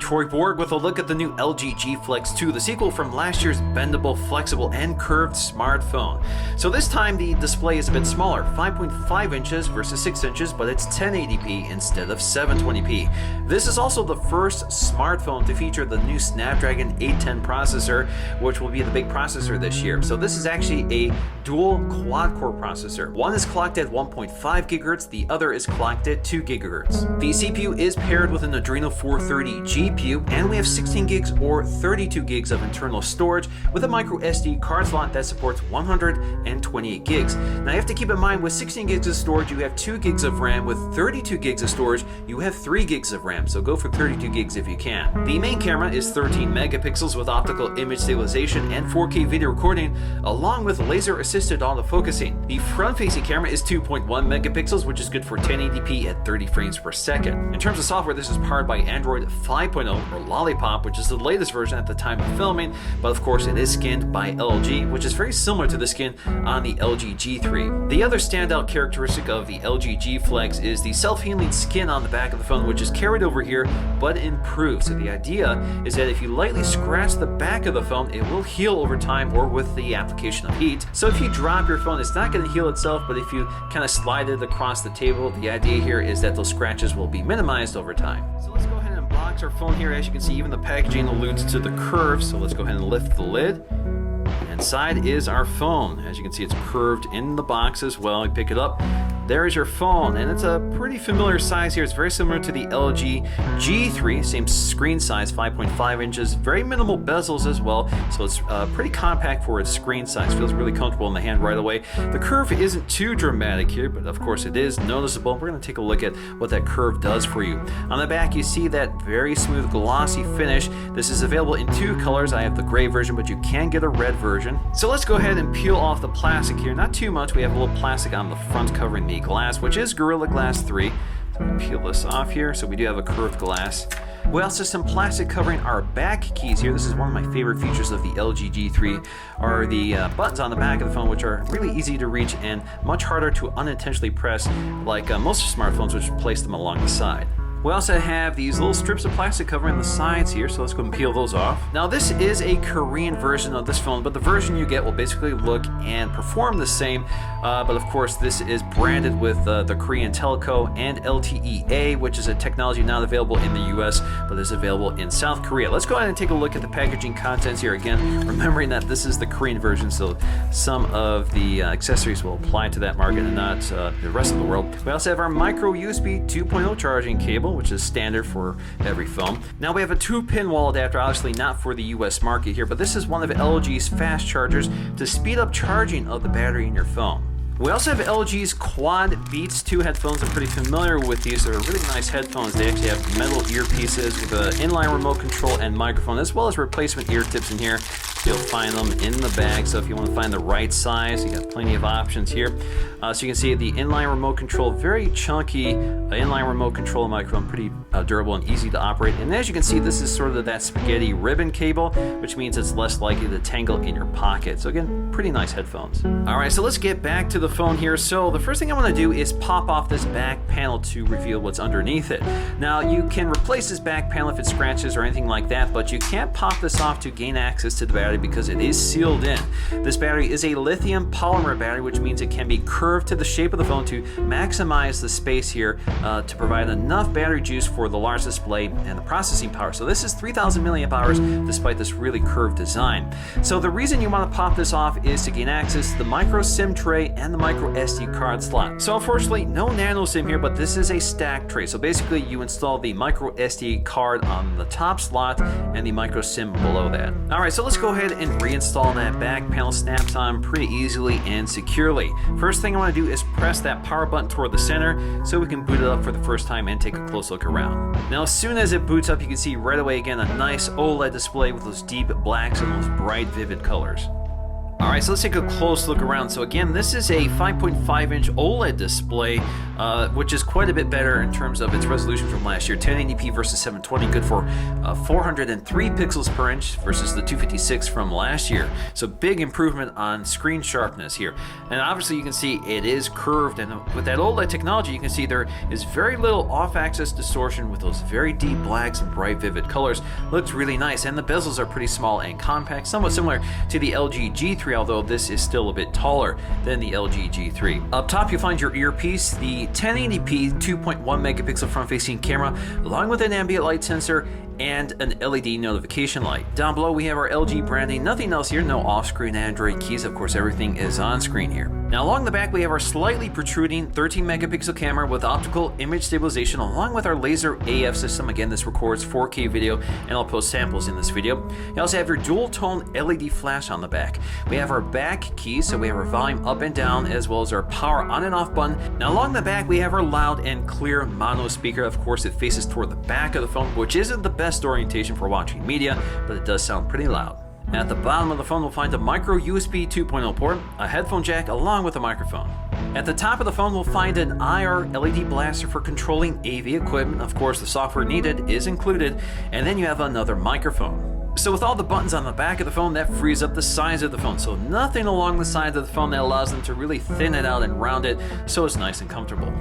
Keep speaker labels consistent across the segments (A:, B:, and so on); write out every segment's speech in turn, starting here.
A: Troy Borg with a look at the new LG G Flex 2, the sequel from last year's bendable, flexible, and curved smartphone. So this time the display is a bit smaller, 5.5 inches versus 6 inches, but it's 1080p instead of 720p. This is also the first smartphone to feature the new Snapdragon 810 processor, which will be the big processor this year. So this is actually a dual quad-core processor. One is clocked at 1.5 GHz, the other is clocked at 2 GHz. The CPU is paired with an Adreno 430 GPU, and we have 16 gigs or 32 gigs of internal storage with a micro SD card slot that supports 128 gigs. Now you have to keep in mind, with 16 gigs of storage you have 2 gigs of RAM, with 32 gigs of storage you have 3 gigs of RAM, so go for 32 gigs if you can. The main camera is 13 megapixels with optical image stabilization and 4K video recording, along with laser assisted autofocusing. The front-facing camera is 2.1 megapixels, which is good for 1080p at 30 frames per second. In terms of software, this is powered by Android 5.0 or Lollipop, which is the latest version at the time of filming, but of course it is skinned by LG, which is very similar to the skin on the LG G3. The other standout characteristic of the LG G Flex is the self-healing skin on the back of the phone, which is carried over here but improved. So the idea is that if you lightly scratch the back of the phone, it will heal over time or with the application of heat. So if you drop your phone, it's not going to heal itself, but if you kind of slide it across the table, the idea here is that those scratches will be minimized over time. So let's go ahead and box our phone here. As you can see, even the packaging alludes to the curve, so let's go ahead and lift the lid. Inside is our phone. As you can see, it's curved in the box as well. You pick it up, there's your phone, and it's a pretty familiar size here. It's very similar to the LG G3, same screen size, 5.5 inches, very minimal bezels as well, so it's pretty compact for its screen size. Feels really comfortable in the hand right away. The curve isn't too dramatic here, but of course it is noticeable. We're going to take a look at what that curve does for you. On the back, you see that very smooth glossy finish. This is available in 2 colors. I have the gray version, but you can get a red version. So let's go ahead and peel off the plastic here. Not too much. We have a little plastic on the front covering the glass, which is Gorilla Glass 3. So peel this off here. So we do have a curved glass. We also have some plastic covering our back keys here. This is one of my favorite features of the LG G3, are the buttons on the back of the phone, which are really easy to reach and much harder to unintentionally press, like most smartphones, which place them along the side. We also have these little strips of plastic covering the sides here, so let's go and peel those off. Now this is a Korean version of this phone, but the version you get will basically look and perform the same, but of course this is branded with the Korean telco and LTE-A, which is a technology not available in the US, but is available in South Korea. Let's go ahead and take a look at the packaging contents here again, remembering that this is the Korean version, so some of the accessories will apply to that market and not the rest of the world. We also have our micro USB 2.0 charging cable, which is standard for every phone. Now we have a 2-pin wall adapter, obviously not for the US market here, but this is one of LG's fast chargers to speed up charging of the battery in your phone. We also have LG's Quad Beats 2 headphones. I'm pretty familiar with these. They're really nice headphones. They actually have metal earpieces with an inline remote control and microphone, as well as replacement ear tips in here. You'll find them in the bag, so if you want to find the right size, you got plenty of options here. So you can see the inline remote control, very chunky inline remote control microphone, pretty durable and easy to operate. And as you can see, this is sort of that spaghetti ribbon cable, which means it's less likely to tangle in your pocket. So again, pretty nice headphones. All right, so let's get back to the phone here. So the first thing I want to do is pop off this back panel to reveal what's underneath it. Now you can replace this back panel if it scratches or anything like that, but you can't pop this off to gain access to the battery because it is sealed in. This battery is a lithium polymer battery, which means it can be curved to the shape of the phone to maximize the space here to provide enough battery juice for the large display and the processing power. So this is 3,000 milliamp hours despite this really curved design. So the reason you want to pop this off is to gain access to the micro SIM tray and the micro SD card slot. So unfortunately, no nano SIM here, but this is a stack tray. So basically you install the micro SD card on the top slot and the micro SIM below that. All right, so let's go ahead and reinstall that back panel. Snaps on pretty easily and securely. First thing I want to do is press that power button toward the center so we can boot it up for the first time and take a close look around. Now as soon as it boots up, you can see right away again a nice OLED display with those deep blacks and those bright vivid colors. Alright, so let's take a close look around. So again, this is a 5.5 inch OLED display, which is quite a bit better in terms of its resolution from last year. 1080p versus 720, good for 403 pixels per inch versus the 256 from last year. So big improvement on screen sharpness here. And obviously you can see it is curved, and with that OLED technology you can see there is very little off-axis distortion with those very deep blacks and bright vivid colors. Looks really nice, and the bezels are pretty small and compact, somewhat similar to the LG G3, although this is still a bit taller than the LG G3. Up top you'll find your earpiece, the 1080p 2.1 megapixel front-facing camera, along with an ambient light sensor and an LED notification light. Down below we have our LG branding, nothing else here, no off-screen Android keys, of course everything is on screen here. Now along the back we have our slightly protruding 13 megapixel camera with optical image stabilization along with our laser AF system. Again, this records 4K video and I'll post samples in this video. You also have your dual tone LED flash on the back. We have our back keys, so we have our volume up and down as well as our power on and off button. Now along the back we have our loud and clear mono speaker. Of course it faces toward the back of the phone, which isn't the best orientation for watching media, but it does sound pretty loud. At the bottom of the phone we'll find a micro USB 2.0 port, a headphone jack along with a microphone. At the top of the phone we'll find an IR LED blaster for controlling AV equipment. Of course the software needed is included, and then you have another microphone. So with all the buttons on the back of the phone, that frees up the size of the phone. So nothing along the sides of the phone that allows them to really thin it out and round it so it's nice and comfortable.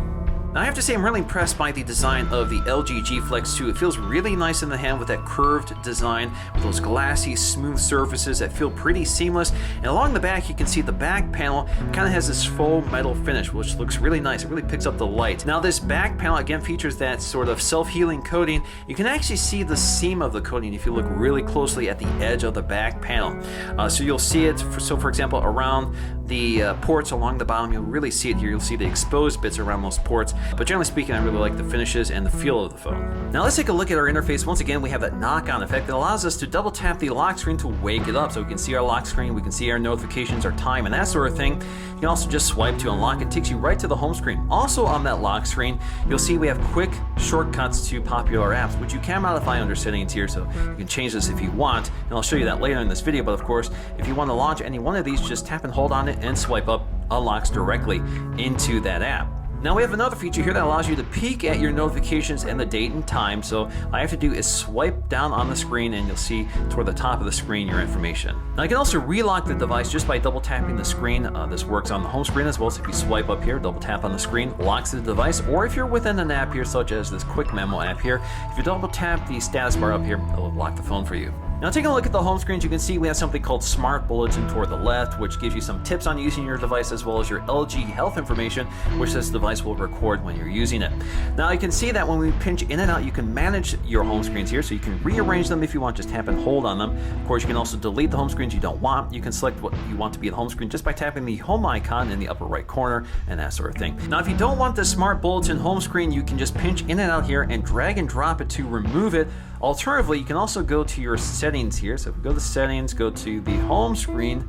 A: Now I have to say I'm really impressed by the design of the LG G Flex 2. It feels really nice in the hand with that curved design, with those glassy, smooth surfaces that feel pretty seamless. And along the back you can see the back panel kind of has this faux metal finish, which looks really nice. It really picks up the light. Now this back panel again features that sort of self-healing coating. You can actually see the seam of the coating if you look really closely at the edge of the back panel. So you'll see it, for example, around the ports along the bottom. You'll really see it here. You'll see the exposed bits around those ports. But generally speaking, I really like the finishes and the feel of the phone. Now let's take a look at our interface. Once again, we have that knock-on effect that allows us to double tap the lock screen to wake it up. So we can see our lock screen, we can see our notifications, our time, and that sort of thing. You can also just swipe to unlock. It takes you right to the home screen. Also on that lock screen, you'll see we have quick shortcuts to popular apps, which you can modify under settings here, so you can change this if you want, and I'll show you that later in this video. But of course, if you want to launch any one of these, just tap and hold on it and swipe up, unlocks directly into that app. Now we have another feature here that allows you to peek at your notifications and the date and time. So all I have to do is swipe down on the screen and you'll see toward the top of the screen your information. Now I can also relock the device just by double tapping the screen. This works on the home screen as well. So if you swipe up here, double tap on the screen, locks the device. Or if you're within an app here, such as this Quick Memo app here, if you double tap the status bar up here, it'll lock the phone for you. Now taking a look at the home screen, you can see we have something called Smart Bulletin toward the left, which gives you some tips on using your device as well as your LG health information, which this device will record when you're using it. Now you can see that when we pinch in and out, you can manage your home screens here, so you can rearrange them if you want, just tap and hold on them. Of course, you can also delete the home screens you don't want. You can select what you want to be the home screen just by tapping the home icon in the upper right corner and that sort of thing. Now if you don't want the Smart Bulletin home screen, you can just pinch in and out here and drag and drop it to remove it. Alternatively, you can also go to your settings here. So if we go to settings, go to the home screen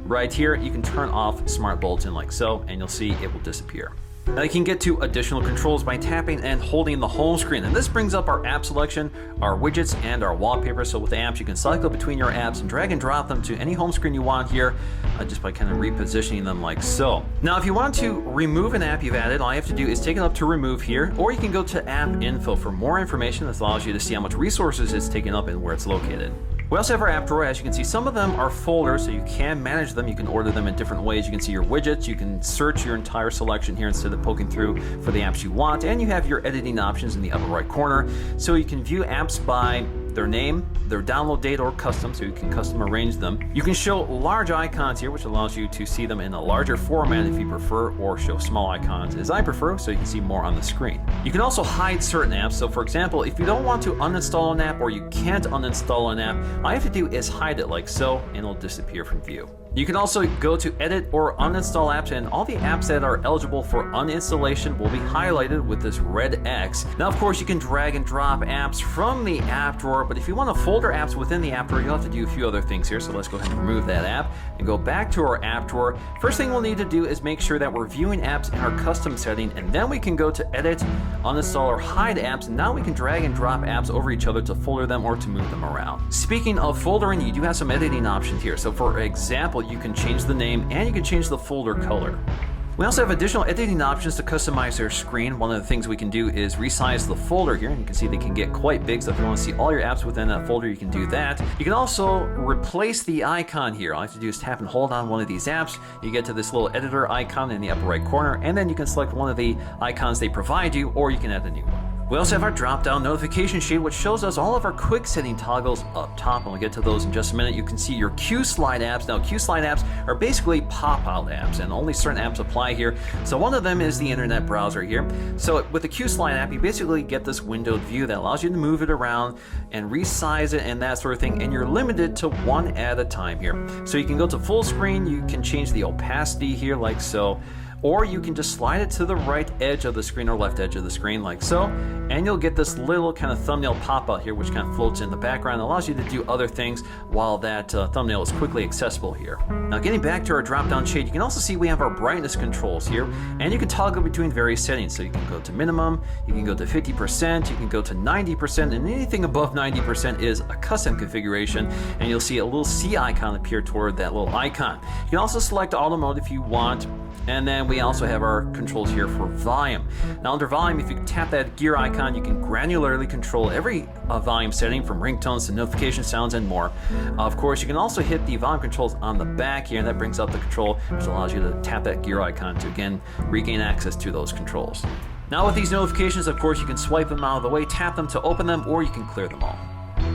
A: right here, you can turn off Smart Bulletin like so, and you'll see it will disappear. Now you can get to additional controls by tapping and holding the home screen, and this brings up our app selection, our widgets, and our wallpaper. So with the apps, you can cycle between your apps and drag and drop them to any home screen you want here, just by kind of repositioning them like so. Now if you want to remove an app you've added, all you have to do is take it up to remove here, or you can go to app info for more information. This allows you to see how much resources it's taking up and where it's located. We also have our app drawer. As you can see, some of them are folders, so you can manage them. You can order them in different ways. You can see your widgets. You can search your entire selection here instead of poking through for the apps you want. And you have your editing options in the upper right corner. So you can view apps by their name, their download date, or custom, so you can custom arrange them. You can show large icons here, which allows you to see them in a larger format if you prefer, or show small icons as I prefer, so you can see more on the screen. You can also hide certain apps. So for example, if you don't want to uninstall an app or you can't uninstall an app, all you have to do is hide it like so, and it'll disappear from view. You can also go to edit or uninstall apps, and all the apps that are eligible for uninstallation will be highlighted with this red X. Now of course you can drag and drop apps from the app drawer, but if you want to folder apps within the app drawer, you'll have to do a few other things here. So let's go ahead and remove that app and go back to our app drawer. First thing we'll need to do is make sure that we're viewing apps in our custom setting, and then we can go to edit, uninstall, or hide apps. And now we can drag and drop apps over each other to folder them or to move them around. Speaking of foldering, you do have some editing options here. So for example, you can change the name and you can change the folder color. We also have additional editing options to customize your screen. One of the things we can do is resize the folder here, and you can see they can get quite big, so if you want to see all your apps within that folder, you can do that. You can also replace the icon here. All you have to do is tap and hold on one of these apps. You get to this little editor icon in the upper right corner, and then you can select one of the icons they provide you, or you can add a new one. We also have our drop-down notification sheet, which shows us all of our quick setting toggles up top, and we'll get to those in just a minute. You can see your Q-Slide apps. Now, Q-Slide apps are basically pop-out apps, and only certain apps apply here. So one of them is the internet browser here. So with the Q-Slide app, you basically get this windowed view that allows you to move it around and resize it and that sort of thing, and you're limited to one at a time here. So you can go to full screen, you can change the opacity here like so, or you can just slide it to the right edge of the screen or left edge of the screen like so, and you'll get this little kind of thumbnail pop-out here, which kind of floats in the background. It allows you to do other things while that thumbnail is quickly accessible here. Now, getting back to our drop-down shade, you can also see we have our brightness controls here, and you can toggle between various settings. So you can go to minimum, you can go to 50%, you can go to 90%, and anything above 90% is a custom configuration, and you'll see a little C icon appear toward that little icon. You can also select auto mode if you want. And then we also have our controls here for volume. Now under volume, if you tap that gear icon, you can granularly control every volume setting from ringtones to notification sounds and more. Of course, you can also hit the volume controls on the back here, and that brings up the control, which allows you to tap that gear icon to again regain access to those controls. Now with these notifications, of course, you can swipe them out of the way, tap them to open them, or you can clear them all.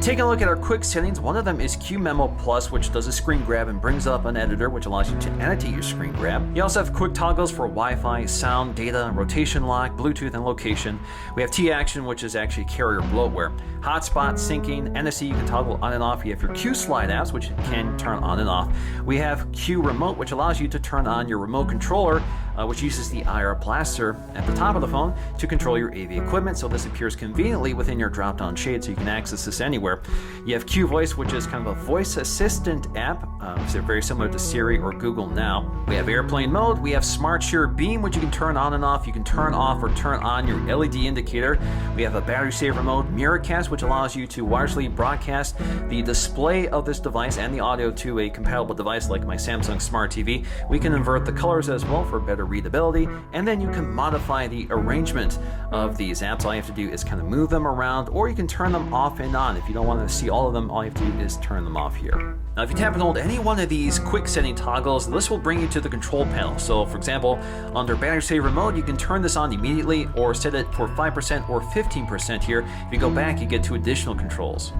A: Taking a look at our quick settings, one of them is QMemo Plus, which does a screen grab and brings up an editor, which allows you to annotate your screen grab. You also have quick toggles for Wi-Fi, sound, data, rotation lock, Bluetooth, and location. We have T-Action, which is actually carrier bloatware. Hotspot, syncing, NFC, you can toggle on and off. You have your Q-Slide apps, which you can turn on and off. We have Q Remote, which allows you to turn on your remote controller, which uses the IR blaster at the top of the phone to control your AV equipment. So this appears conveniently within your drop-down shade, so you can access this anywhere. You have Q Voice, which is kind of a voice assistant app. They're very similar to Siri or Google Now. We have airplane mode. We have Smart Shear Beam, which you can turn on and off. You can turn off or turn on your LED indicator. We have a battery saver mode, Miracast, which allows you to wirelessly broadcast the display of this device and the audio to a compatible device like my Samsung Smart TV. We can invert the colors as well for better readability, and then you can modify the arrangement of these apps. All you have to do is kind of move them around, or you can turn them off and on. If you don't want to see all of them, all you have to do is turn them off here. Now, if you tap and hold any one of these quick setting toggles, this will bring you to the control panel. So for example, under battery saver mode, you can turn this on immediately or set it for 5% or 15% here. If you go back, you get two additional controls.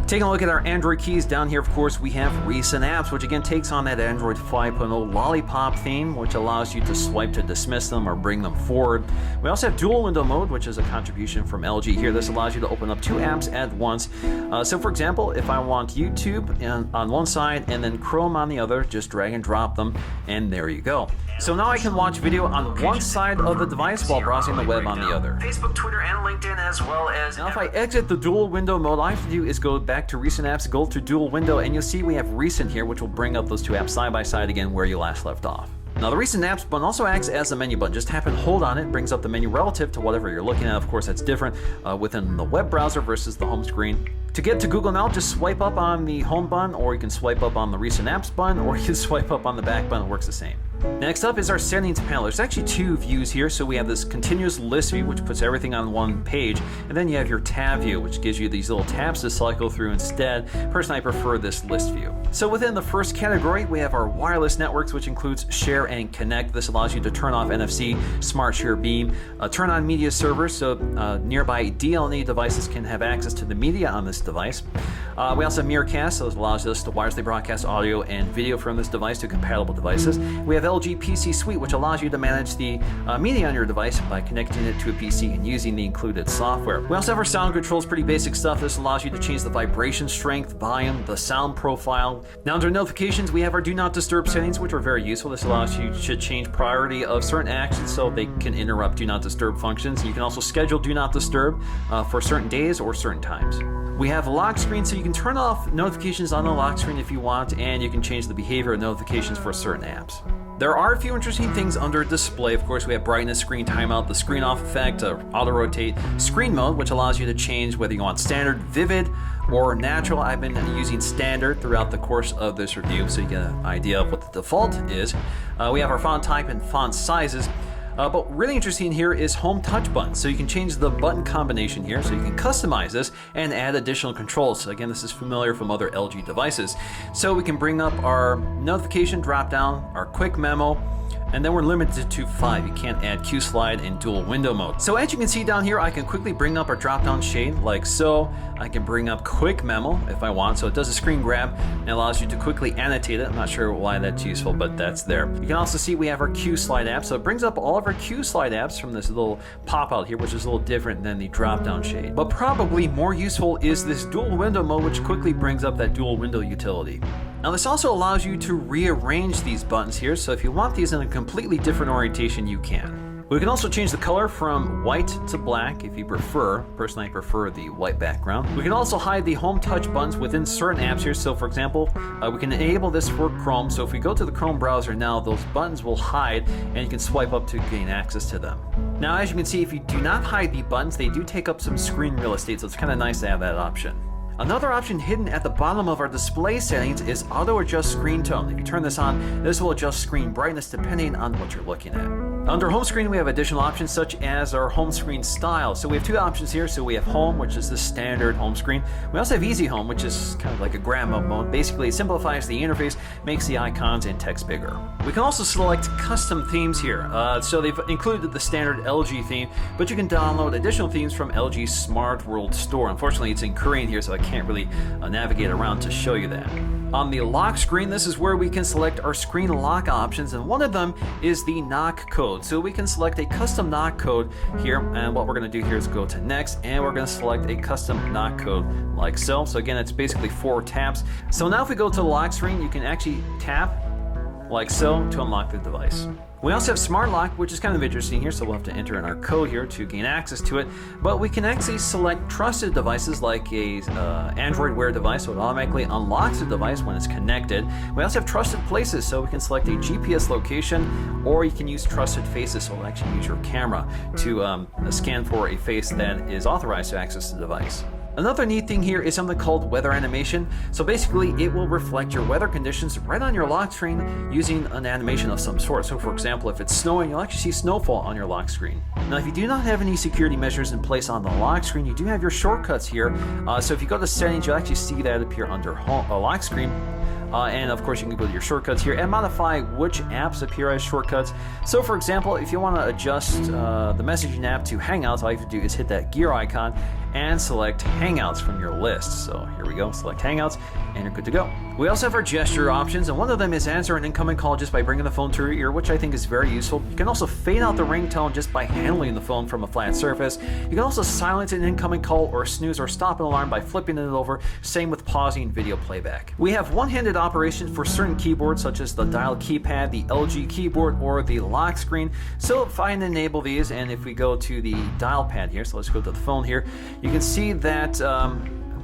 A: Taking a look at our Android keys, down here, of course, we have recent apps, which again takes on that Android 5.0 Lollipop theme, which allows you to swipe to dismiss them or bring them forward. We also have dual window mode, which is a contribution from LG here. This allows you to open up two apps at once. So for example, if I want YouTube on one side and then Chrome on the other, just drag and drop them, and there you go. So now I can watch video on one side of the device while browsing the web on the other. Facebook, Twitter, and LinkedIn, as well as... Now if I exit the dual window mode, all I have to do is go back to recent apps, go to dual window, and you'll see we have recent here, which will bring up those two apps side by side again where you last left off. Now the recent apps button also acts as a menu button. Just tap and hold on it, brings up the menu relative to whatever you're looking at. Of course, that's different within the web browser versus the home screen. To get to Google Now, just swipe up on the home button, or you can swipe up on the recent apps button, or you can swipe up on the back button. It works the same. Next up is our settings panel. There's actually two views here. So we have this continuous list view, which puts everything on one page. And then you have your tab view, which gives you these little tabs to cycle through instead. Personally, I prefer this list view. So within the first category, we have our wireless networks, which includes Share and Connect. This allows you to turn off NFC, Smart Share Beam, turn on media servers, so nearby DLNA devices can have access to the media on this device. We also have Miracast, so this allows us to wirelessly broadcast audio and video from this device to compatible devices. We have LG PC Suite, which allows you to manage the media on your device by connecting it to a PC and using the included software. We also have our sound controls, pretty basic stuff. This allows you to change the vibration strength, volume, the sound profile. Now under notifications, we have our Do Not Disturb settings, which are very useful. This allows you to change priority of certain actions so they can interrupt Do Not Disturb functions. You can also schedule Do Not Disturb for certain days or certain times. We have lock screen, so you can turn off notifications on the lock screen if you want, and you can change the behavior of notifications for certain apps. There are a few interesting things under display. Of course, we have brightness, screen timeout, the screen off effect, auto rotate, screen mode, which allows you to change whether you want standard, vivid, or natural. I've been using standard throughout the course of this review, so you get an idea of what the default is. We have our font type and font sizes. But really interesting here is home touch buttons. So you can change the button combination here, so you can customize this and add additional controls. So again, this is familiar from other LG devices. So we can bring up our notification drop down, our quick memo, and then we're limited to 5. You can't add Q-Slide in dual window mode. So as you can see down here, I can quickly bring up our drop-down shade like so. I can bring up quick memo if I want. So it does a screen grab and allows you to quickly annotate it. I'm not sure why that's useful, but that's there. You can also see we have our Q-Slide app. So it brings up all of our Q-Slide apps from this little pop-out here, which is a little different than the drop-down shade. But probably more useful is this dual window mode, which quickly brings up that dual window utility. Now this also allows you to rearrange these buttons here, so if you want these in a completely different orientation, you can. We can also change the color from white to black if you prefer. Personally, I prefer the white background. We can also hide the home touch buttons within certain apps here. So for example, we can enable this for Chrome. So if we go to the Chrome browser now, those buttons will hide and you can swipe up to gain access to them. Now, as you can see, if you do not hide the buttons, they do take up some screen real estate, so it's kind of nice to have that option. Another option hidden at the bottom of our display settings is auto adjust screen tone. If you turn this on, this will adjust screen brightness depending on what you're looking at. Under home screen, we have additional options such as our home screen style. So we have two options here. So we have home, which is the standard home screen. We also have easy home, which is kind of like a grandma mode. Basically, it simplifies the interface, makes the icons and text bigger. We can also select custom themes here. So they've included the standard LG theme, but you can download additional themes from LG Smart World Store. Unfortunately, it's in Korean here, so I can't really navigate around to show you that. On the lock screen, this is where we can select our screen lock options, and one of them is the knock code. So we can select a custom knock code here, and what we're going to do here is go to next, and we're going to select a custom knock code like so. So again, it's basically 4 taps. So now if we go to the lock screen, you can actually tap like so to unlock the device. We also have Smart Lock, which is kind of interesting here, so we'll have to enter in our code here to gain access to it. But we can actually select trusted devices like a Android Wear device, so it automatically unlocks the device when it's connected. We also have trusted places, so we can select a GPS location, or you can use trusted faces, so it'll actually use your camera to scan for a face that is authorized to access the device. Another neat thing here is something called weather animation. So basically, it will reflect your weather conditions right on your lock screen using an animation of some sort. So for example, if it's snowing, you'll actually see snowfall on your lock screen. Now, if you do not have any security measures in place on the lock screen, you do have your shortcuts here. So if you go to settings, you'll actually see that appear under lock screen. And of course, you can go to your shortcuts here and modify which apps appear as shortcuts. So for example, if you want to adjust the messaging app to Hangouts, all you have to do is hit that gear icon and select Hangouts from your list. So here we go, select Hangouts, and you're good to go. We also have our gesture options, and one of them is answer an incoming call just by bringing the phone to your ear, which I think is very useful. You can also fade out the ringtone just by handling the phone from a flat surface. You can also silence an incoming call or snooze or stop an alarm by flipping it over. Same with pausing video playback. We have one-handed operation for certain keyboards, such as the dial keypad, the LG keyboard, or the lock screen. So if I enable these, and if we go to the dial pad here, so let's go to the phone here, you can see that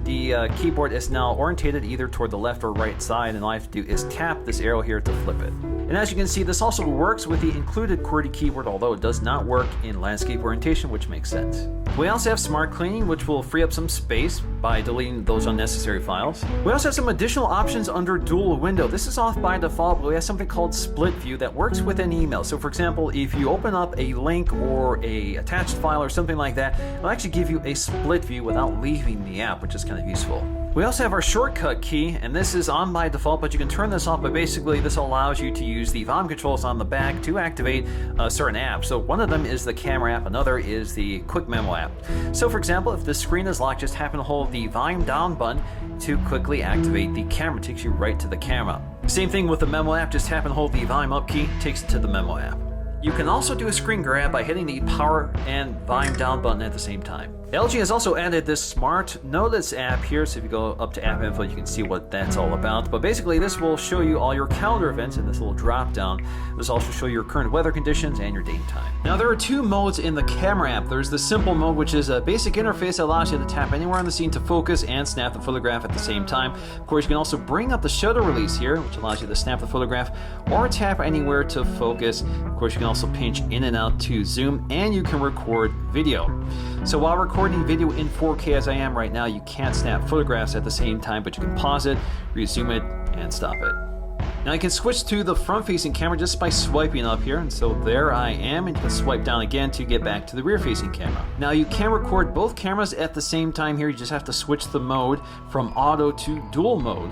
A: the keyboard is now orientated either toward the left or right side, and all I have to do is tap this arrow here to flip it. And as you can see, this also works with the included QWERTY keyboard, although it does not work in landscape orientation, which makes sense. We also have Smart Cleaning, which will free up some space by deleting those unnecessary files. We also have some additional options under Dual Window. This is off by default, but we have something called Split View that works with an email. So for example, if you open up a link or a attached file or something like that, it'll actually give you a split view without leaving the app, which is kind of useful. We also have our shortcut key, and this is on by default, but you can turn this off, but basically this allows you to use the volume controls on the back to activate certain apps. So one of them is the camera app, another is the quick memo app. So for example, if the screen is locked, just happen to hold the volume down button to quickly activate the camera. It takes you right to the camera. Same thing with the memo app, just happen to hold the volume up key, takes it to the memo app. You can also do a screen grab by hitting the power and volume down button at the same time. LG has also added this Smart Notice app here, so if you go up to app info, you can see what that's all about. But basically, this will show you all your calendar events in this little drop down. This will also show your current weather conditions and your date time. Now, there are two modes in the camera app. There's the simple mode, which is a basic interface that allows you to tap anywhere on the scene to focus and snap the photograph at the same time. Of course, you can also bring up the shutter release here, which allows you to snap the photograph or tap anywhere to focus. Of course, you can also pinch in and out to zoom, and you can record video. So while recording video in 4K as I am right now, you can't snap photographs at the same time, but you can pause it, resume it, and stop it. Now you can switch to the front-facing camera just by swiping up here, and so there I am, and you can swipe down again to get back to the rear-facing camera. Now you can record both cameras at the same time here. You just have to switch the mode from auto to dual mode,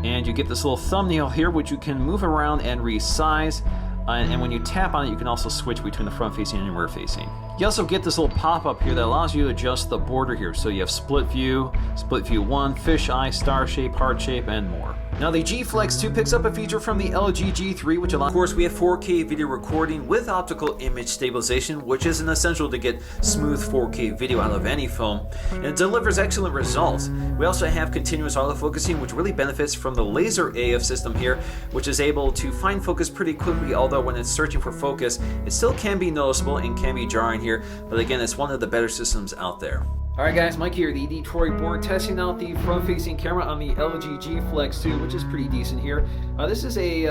A: and you get this little thumbnail here which you can move around and resize. And when you tap on it, you can also switch between the front-facing and rear facing. You also get this little pop-up here that allows you to adjust the border here. So you have split view 1, fish eye, star shape, heart shape, and more. Now the G Flex 2 picks up a feature from the LG G3, which allows, of course, we have 4K video recording with optical image stabilization, which is an essential to get smooth 4K video out of any phone, and it delivers excellent results. We also have continuous autofocusing, which really benefits from the laser AF system here, which is able to find focus pretty quickly, although when it's searching for focus, it still can be noticeable and can be jarring here, but again, it's one of the better systems out there. Alright guys, Mike here, the Detroit Born, testing out the front-facing camera on the LG G Flex 2, which is pretty decent here. This is a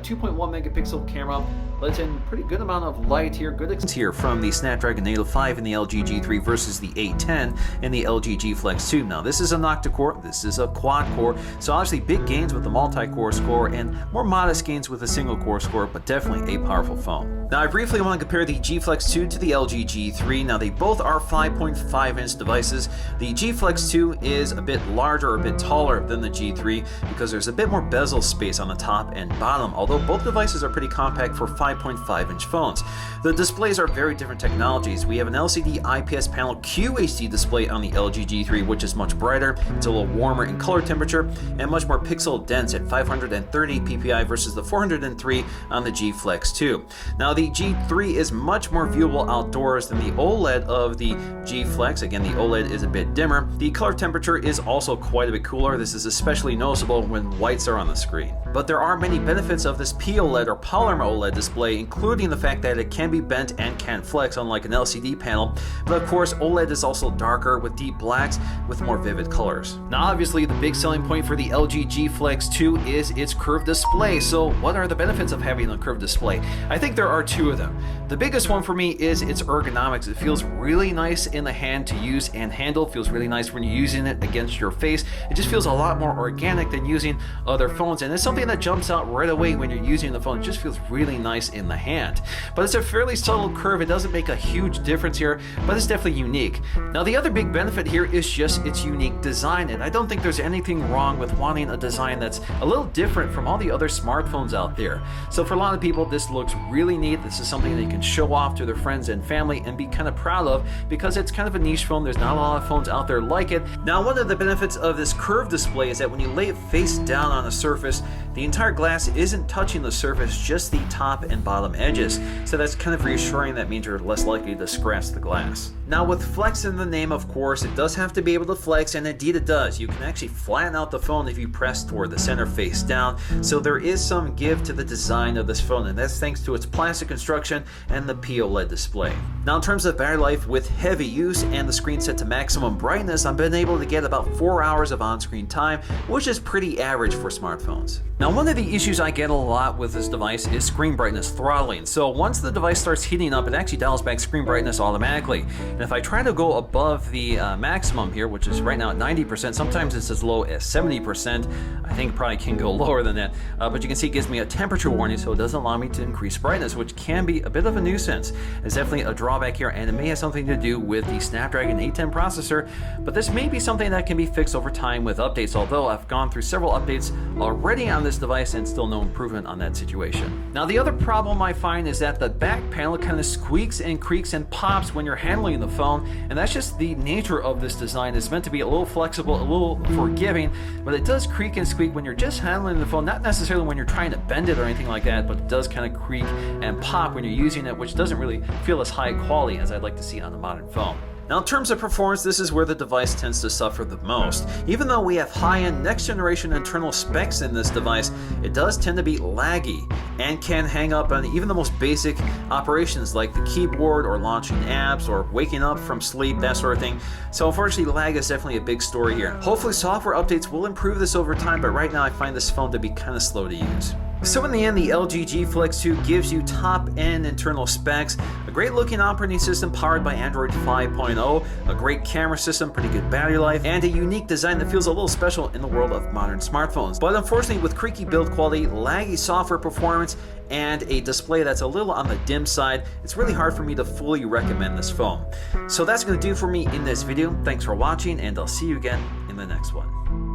A: 2.1 megapixel camera. Lets in pretty good amount of light here. Good here from the Snapdragon 805 in the LG G3 versus the 810 in the LG G Flex 2. Now this is an octa-core, this is a quad-core, so obviously big gains with the multi-core score and more modest gains with a single-core score, but definitely a powerful phone. Now I briefly want to compare the G Flex 2 to the LG G3. Now they both are 5.5-inch devices. The G Flex 2 is a bit larger or a bit taller than the G3 because there's a bit more bezel space on the top and bottom, although both devices are pretty compact for 5.5-inch phones. The displays are very different technologies. We have an LCD IPS panel QHD display on the LG G3, which is much brighter, it's a little warmer in color temperature, and much more pixel dense at 530 ppi versus the 403 on the G Flex 2. Now the G3 is much more viewable outdoors than the OLED of the G Flex. Again, the OLED is a bit dimmer. The color temperature is also quite a bit cooler. This is especially noticeable when whites are on the screen. But there are many benefits of this POLED or polymer OLED display, including the fact that it can be bent and can flex unlike an LCD panel. But of course, OLED is also darker with deep blacks with more vivid colors. Now obviously the big selling point for the LG G Flex 2 is its curved display. So what are the benefits of having a curved display? I think there are two of them. The biggest one for me is its ergonomics. It feels really nice in the hand to use and handle. It feels really nice when you're using it against your face. It just feels a lot more organic than using other phones, and it's something that jumps out right away when you're using the phone. It just feels really nice in the hand. But it's a fairly subtle curve. It doesn't make a huge difference here, but it's definitely unique. Now the other big benefit here is just its unique design, and I don't think there's anything wrong with wanting a design that's a little different from all the other smartphones out there. So for a lot of people, this looks really neat. This is something that you can show off to their friends and family and be kind of proud of because it's kind of a niche phone. There's not a lot of phones out there like it. Now one of the benefits of this curved display is that when you lay it face down on a surface, the entire glass isn't touching the surface, just the top and bottom edges. So that's kind of reassuring. That means you're less likely to scratch the glass. Now with flex in the name, of course, it does have to be able to flex, and indeed it does. You can actually flatten out the phone if you press toward the center face down. So there is some give to the design of this phone, and that's thanks to its plastic construction and the POLED display. Now in terms of battery life, with heavy use and the screen set to maximum brightness, I've been able to get about 4 hours of on-screen time, which is pretty average for smartphones. Now one of the issues I get a lot with this device is screen brightness throttling. So once the device starts heating up, it actually dials back screen brightness automatically. And if I try to go above the maximum here, which is right now at 90%, sometimes it's as low as 70%. I think it probably can go lower than that. But you can see it gives me a temperature warning, so it doesn't allow me to increase brightness, which can be a bit of a nuisance. It's definitely a drawback here, and it may have something to do with the Snapdragon 810 processor, but this may be something that can be fixed over time with updates, although I've gone through several updates already on this device and still no improvement on that situation. Now the other problem I find is that the back panel kind of squeaks and creaks and pops when you're handling the phone, and that's just the nature of this design. It's meant to be a little flexible, a little forgiving, but it does creak and squeak when you're just handling the phone, not necessarily when you're trying to bend it or anything like that, but it does kind of creak and pop when you're using it, which doesn't really feel as high quality as I'd like to see on a modern phone. Now in terms of performance, this is where the device tends to suffer the most. Even though we have high-end next generation internal specs in this device, it does tend to be laggy and can hang up on even the most basic operations like the keyboard or launching apps or waking up from sleep, that sort of thing. So unfortunately, lag is definitely a big story here. Hopefully software updates will improve this over time, but right now I find this phone to be kind of slow to use. So in the end, the LG G Flex 2 gives you top-end internal specs, a great-looking operating system powered by Android 5.0, a great camera system, pretty good battery life, and a unique design that feels a little special in the world of modern smartphones. But unfortunately, with creaky build quality, laggy software performance, and a display that's a little on the dim side, it's really hard for me to fully recommend this phone. So that's going to do for me in this video. Thanks for watching, and I'll see you again in the next one.